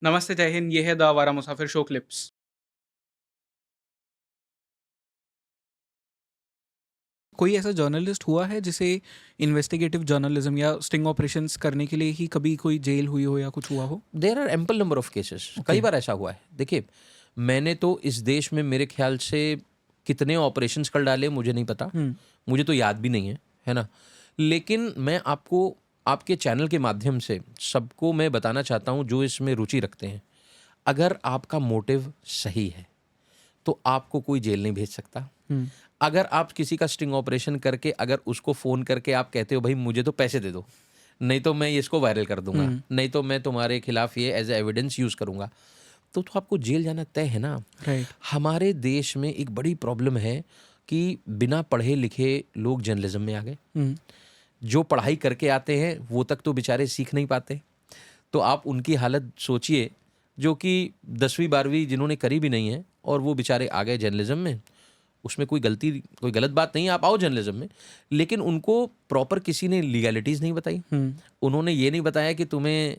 नमस्ते, जय हिंद। ये है द आवारा मुसाफिर शो क्लिप्स। कोई ऐसा जर्नलिस्ट हुआ है जिसे इन्वेस्टिगेटिव जर्नलिज्म या स्टिंग ऑपरेशंस करने के लिए ही कभी कोई जेल हुई हो या कुछ हुआ हो? There are ample number of cases, कई ओके। बार ऐसा हुआ है। देखिए, मैंने तो इस देश में मेरे ख्याल से कितने ऑपरेशंस कर डाले मुझे नहीं पता, हुँ, मुझे तो याद भी नहीं है ना? लेकिन मैं आपको आपके चैनल के माध्यम से सबको मैं बताना चाहता हूँ जो इसमें रुचि रखते हैं, अगर आपका मोटिव सही है, तो आपको कोई जेल नहीं भेज सकता। हुँ, अगर आप किसी का स्टिंग ऑपरेशन करके अगर उसको फ़ोन करके आप कहते हो, "भई मुझे तो पैसे दे दो, नहीं तो मैं इसको वायरल कर दूँगा, हुँ, नहीं तो मैं तुम्हारे खिलाफ ये एज़ अ एविडेंस यूज़ करूँगा।" तो आपको जेल जाना तय है ना। राइट। हमारे देश में एक बड़ी प्रॉब्लम है कि बिना पढ़े-लिखे लोग जर्नलिज़्म में आ गए। हुँ, जो पढ़ाई करके आते हैं, वो तक तो बेचारे सीख नहीं पाते। तो आप उनकी हालत सोचिए, जो कि 10वीं 12वीं जिन्होंने करी भी नहीं है और वो बेचारे आ गए जर्नलिज़्म में। उसमें कोई गलती कोई गलत बात नहीं है, आप आओ जर्नलिज़्म में, लेकिन उनको प्रॉपर किसी ने लीगैलिटीज़ नहीं बताई। हुँ, उन्होंने ये नहीं बताया कि तुम्हें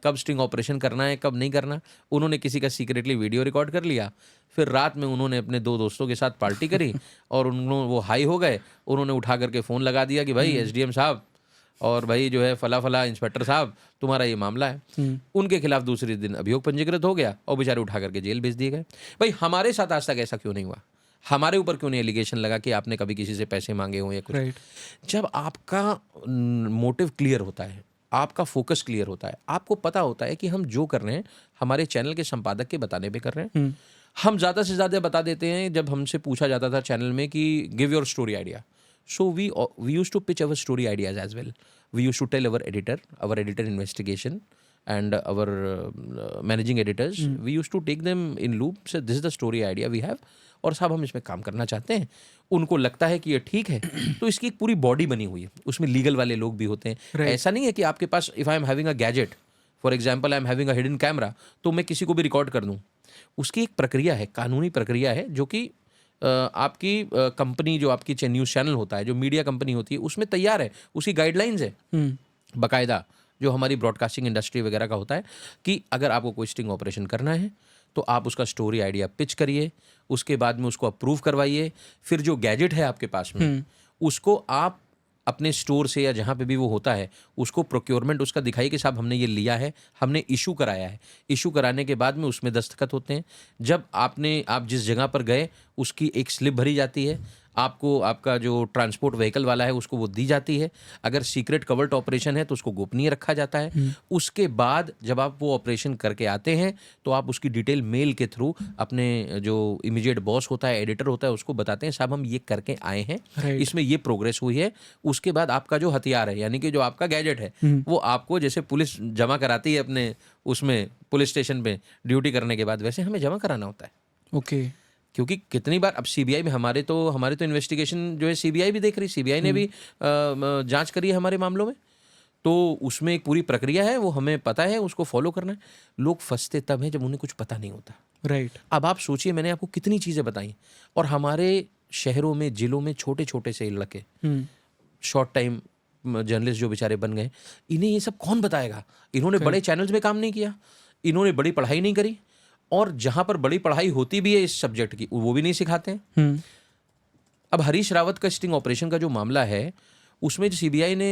कब स्टिंग ऑपरेशन करना है, कब नहीं करना। उन्होंने किसी का सीक्रेटली वीडियो रिकॉर्ड कर लिया, फिर रात में उन्होंने अपने 2 दोस्तों के साथ पार्टी करी और वो हाई हो गए। उन्होंने उठा कर के फ़ोन लगा दिया कि भाई हुँ, एसडीएम साहब और भाई जो है फला-फला इंस्पेक्टर साहब, तुम्हारा ये मामला है। हुँ, उनके खिलाफ दूसरे दिन अभियोग पंजीकृत हो गया और बेचारे उठा करके जेल भेज दिए गए। भाई हमारे साथ आज तक ऐसा क्यों नहीं हुआ? हमारे ऊपर क्यों नहीं एलिगेशन लगा कि आपने कभी किसी से पैसे माँगे हों या कुछ? राइट। जब आपका मोटिव क्लियर होता है, आपका फ़ोकस क्लियर होता है, आपको पता होता है कि हम जो कर रहे हैं, हमारे चैनल के संपादक के बताने पे कर रहे हैं। हुँ, हम ज़्यादा से ज़्यादा बता देते हैं जब हमसे पूछा जाता था चैनल में कि give your story idea. So we used to pitch our story ideas as well. We used to tell our editor investigation and our managing editors, hmm, we used to take them in loop, say this is the story idea we have और साहब हम इसमें काम करना चाहते हैं। उनको लगता है कि ये ठीक है, तो इसकी एक पूरी बॉडी बनी हुई है, उसमें लीगल वाले लोग भी होते हैं। राइट। ऐसा नहीं है कि आपके पास if I am having a gadget, for example I am having a hidden camera, तो मैं किसी को भी रिकॉर्ड कर दूँ। उसकी एक प्रक्रिया है, कानूनी प्रक्रिया है जो कि आपकी कंपनी जो आपकी न्यूज़ चैनल होता है, जो मीडिया कंपनी होती है, उसमें तैयार है, उसकी गाइडलाइंस है हुँ, बाकायदा, जो हमारी ब्रॉडकास्टिंग इंडस्ट्री वगैरह का होता है कि अगर आपको कोई स्टिंग ऑपरेशन करना है, तो आप उसका स्टोरी आइडिया पिच करिए, उसके बाद में उसको अप्रूव करवाइए, फिर जो गैजेट है आपके पास में, हुँ, उसको आप अपने स्टोर से या जहाँ पे भी वो होता है, उसको प्रोक्योरमेंट उसका दिखाइए कि साहब हमने ये लिया है, हमने इश्यू कराया है। इश्यू कराने के बाद में उसमें दस्तखत होते हैं। जब आप जिस जगह पर गए, उसकी एक स्लिप भरी जाती है। आपको आपका जो ट्रांसपोर्ट व्हीकल वाला है, उसको वो दी जाती है। अगर सीक्रेट कवर्ट ऑपरेशन है, तो उसको गोपनीय रखा जाता है। हुँ, उसके बाद जब आप वो ऑपरेशन करके आते हैं, तो आप उसकी डिटेल मेल के थ्रू अपने जो इमीडिएट बॉस होता है, एडिटर होता है, उसको बताते हैं, साहब हम ये करके आए हैं, राइट। इसमें ये प्रोग्रेस हुई है। उसके बाद आपका जो हथियार है, यानी कि जो आपका गैजेट है, हुँ, वो आपको जैसे पुलिस जमा कराती है अपने उसमें पुलिस स्टेशन पे ड्यूटी करने के बाद, वैसे हमें जमा कराना होता है। ओके। क्योंकि कितनी बार अब सीबीआई में हमारे तो इन्वेस्टिगेशन जो है सीबीआई भी देख रही है, सीबीआई ने हुँ, भी जांच करी है हमारे मामलों में। तो उसमें एक पूरी प्रक्रिया है, वो हमें पता है, उसको फॉलो करना है। लोग फंसते तब हैं जब उन्हें कुछ पता नहीं होता। राइट। अब आप सोचिए, मैंने आपको कितनी चीज़ें बताई और हमारे शहरों में, जिलों में छोटे-छोटे से लड़के हुँ, शॉर्ट टाइम जर्नलिस्ट जो बेचारे बन गए, इन्हें ये सब कौन बताएगा? इन्होंने बड़े करेक्ट। चैनल्स में काम नहीं किया, इन्होंने बड़ी पढ़ाई नहीं करी और जहाँ पर बड़ी पढ़ाई होती भी है इस सब्जेक्ट की, वो भी नहीं सिखाते हैं। हुँ, अब हरीश रावत का स्टिंग ऑपरेशन का जो मामला है, उसमें जो सीबीआई ने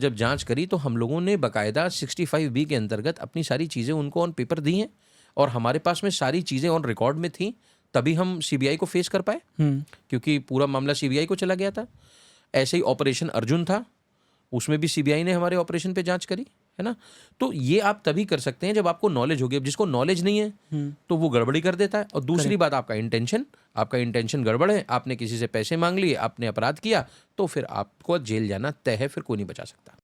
जब जाँच करी, तो हम लोगों ने बाकायदा 65 बी के अंतर्गत अपनी सारी चीज़ें उनको ऑन पेपर दी हैं और हमारे पास में सारी चीज़ें ऑन रिकॉर्ड में थीं, तभी हम सीबीआई को फेस कर पाए, हुँ, क्योंकि पूरा मामला सीबीआई को चला गया था। ऐसे ही ऑपरेशन अर्जुन था, उसमें भी सीबीआई ने हमारे ऑपरेशन पे जाँच करी, है ना? तो ये आप तभी कर सकते हैं जब आपको नॉलेज होगी। अब जिसको नॉलेज नहीं है, हुँ, तो वो गड़बड़ी कर देता है और दूसरी करेक्ट। बात आपका इंटेंशन गड़बड़ है, आपने किसी से पैसे माँग लिए, आपने अपराध किया, तो फिर आपको जेल जाना तय है, फिर कोई नहीं बचा सकता।